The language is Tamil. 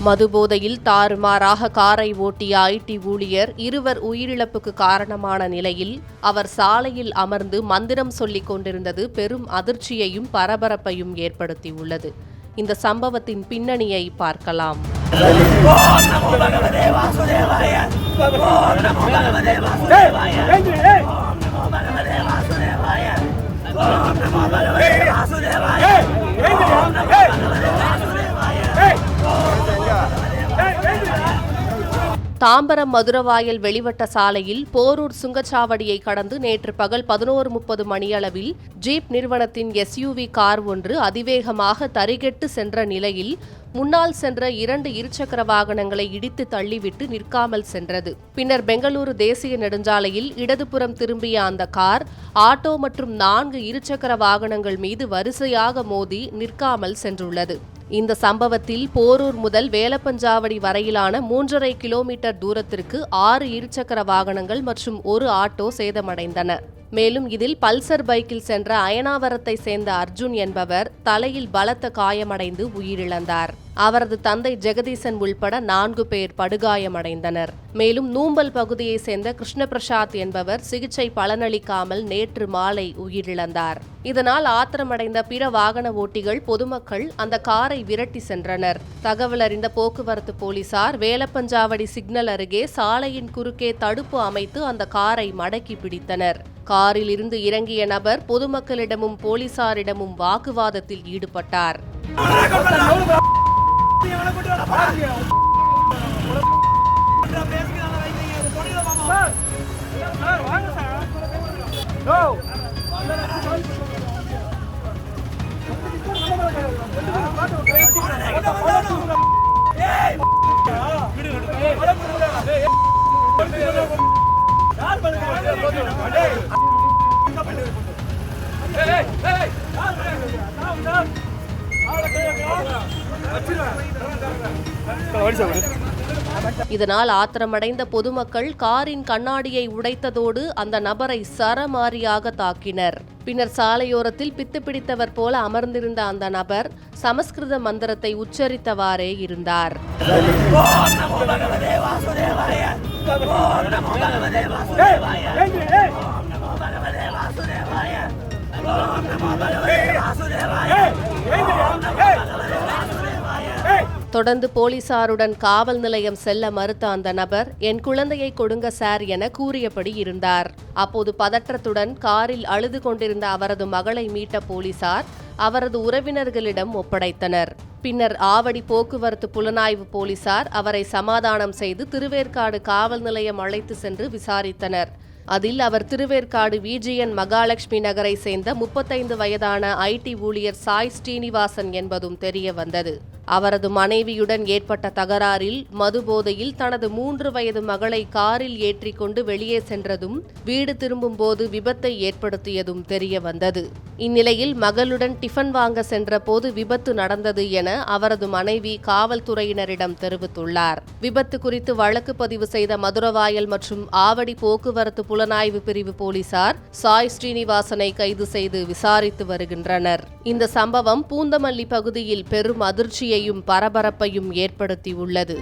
மதுபோதையில் தாறுமாறாக காரை ஓட்டிய ஐடி ஊழியர் இருவர் உயிரிழப்புக்கு காரணமான நிலையில் அவர் சாலையில் அமர்ந்து மந்திரம் சொல்லிக் கொண்டிருந்தது பெரும் அதிர்ச்சியையும் பரபரப்பையும் ஏற்படுத்தியுள்ளது. இந்த சம்பவத்தின் பின்னணியை பார்க்கலாம். தாம்பரம் மதுரவாயல் வெளிவட்ட சாலையில் போரூர் சுங்கச்சாவடியை கடந்து நேற்று பகல் 11:30 மணியளவில் ஜீப் நிறுவனத்தின் SUV கார் ஒன்று அதிவேகமாக தறிகெட்டு சென்ற நிலையில் முன்னால் சென்ற 2 இருசக்கர வாகனங்களை இடித்து தள்ளிவிட்டு நிற்காமல் சென்றது. பின்னர் பெங்களூரு தேசிய நெடுஞ்சாலையில் இடதுபுறம் திரும்பிய அந்த கார் ஆட்டோ மற்றும் 4 இருசக்கர வாகனங்கள் மீது வரிசையாக மோதி நிற்காமல் சென்றுள்ளது. இந்த சம்பவத்தில் போரூர் முதல் வேலப்பஞ்சாவடி வரையிலான 3.5 கிலோமீட்டர் தூரத்திற்கு 6 இருசக்கர வாகனங்கள் மற்றும் 1 ஆட்டோ சேதமடைந்தன. மேலும் இதில் பல்சர் பைக்கில் சென்ற அயனாவரத்தை சேர்ந்த அர்ஜுன் என்பவர் தலையில் பலத்த காயமடைந்து உயிரிழந்தார். அவரது தந்தை ஜெகதீசன் உள்பட 4 பேர் படுகாயமடைந்தனர். மேலும் நூம்பல் பகுதியை சேர்ந்த கிருஷ்ணபிரசாத் என்பவர் சிகிச்சை பலனளிக்காமல் நேற்று மாலை உயிரிழந்தார். இதனால் ஆத்திரமடைந்த பிற வாகன ஓட்டிகள் பொதுமக்கள் அந்த காரை விரட்டி சென்றனர். தகவல் அறிந்த போக்குவரத்து போலீசார் வேலப்பஞ்சாவடி சிக்னல் அருகே சாலையின் குறுக்கே தடுப்பு அமைத்து அந்த காரை மடக்கி பிடித்தனர். காரில் இருந்து இறங்கிய நபர் பொதுமக்களிடமும் போலீசாரிடமும் வாக்குவாதத்தில் ஈடுபட்டார். இதனால் ஆத்திரமடைந்த பொதுமக்கள் காரின் கண்ணாடியை உடைத்ததோடு அந்த நபரை சரமாரியாக தாக்கினர். பின்னர் சாலையோரத்தில் பித்து பிடித்தவர் போல அமர்ந்திருந்த அந்த நபர் சமஸ்கிருத மந்திரத்தை உச்சரித்தவாறே இருந்தார். தொடர்ந்து போலீசாருடன் காவல் நிலையம் செல்ல மறுத்த அந்த நபர் என் குழந்தையை கொடுங்க சார் என கூறியபடி இருந்தார். அப்போது பதற்றத்துடன் காரில் அழுது கொண்டிருந்த அவரது மகளை மீட்ட போலீசார் அவரது உறவினர்களிடம் ஒப்படைத்தனர். பின்னர் ஆவடி போக்குவரத்து புலனாய்வு போலீசார் அவரை சமாதானம் செய்து திருவேற்காடு காவல் நிலையம் அழைத்து சென்று விசாரித்தனர். அதில் அவர் திருவேற்காடு VGN மகாலட்சுமி நகரை சேர்ந்த 35 வயதான IT ஊழியர் சாய் ஸ்ரீனிவாசன் என்பதும் தெரிய வந்தது. அவரது மனைவியுடன் ஏற்பட்ட தகராறில் மதுபோதையில் தனது 3 வயது மகளை காரில் ஏற்றிக்கொண்டு வெளியே சென்றதும் வீடு திரும்பும் போது விபத்தை ஏற்படுத்தியதும் தெரிய வந்தது. இந்நிலையில் மகளுடன் டிஃபன் வாங்க சென்ற போது விபத்து நடந்தது என அவரது மனைவி காவல்துறையினரிடம் தெரிவித்துள்ளார். விபத்து குறித்து வழக்கு பதிவு செய்த மதுரவாயல் மற்றும் ஆவடி போக்குவரத்து புலனாய்வு பிரிவு போலீசார் சாய் ஸ்ரீனிவாசனை கைது செய்து விசாரித்து வருகின்றனர். இந்த சம்பவம் பூந்தமல்லி பகுதியில் பெரும் அதிர்ச்சியையும் பரபரப்பையும் ஏற்படுத்தியுள்ளது.